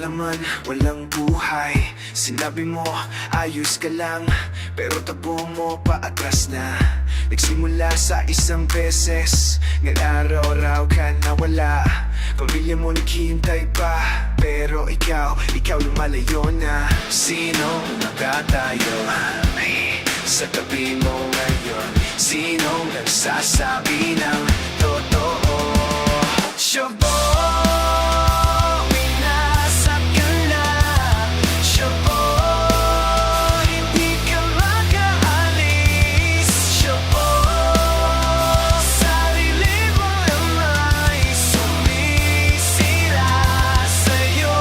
laman, walang buhay. Sinabi mo, ayos ka lang, pero tabo mo paatras na. Nagsimula sa isang beses, ngayon araw raw ka nawala. Pamilya mo naghihintay pa, pero ikaw lumalayo na. Sino nakatayo sa tabi mo ngayon? Sinong nagsasabi ng totoo? Shabu, minasap ka na. Shabu, hindi ka makaalis. Shabu, sarili mo naman ay sumisira sa'yo.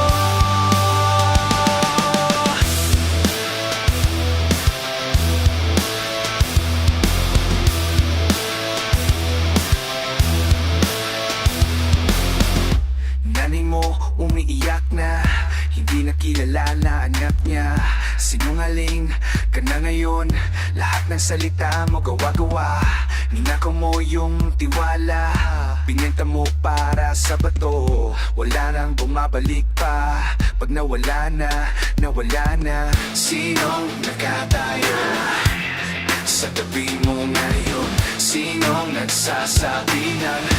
Nanay mo umiiyak na, hindi na kilala na anak niya. Sinungaling ka na ngayon, lahat ng salita mo gawa-gawa. Ninakaw mo yung tiwala, binenta mo para sa bato. Wala nang bumabalik pa, pag nawala na. Sinong nakatayo sa tabi mo ngayon? Sinong nagsasabi ng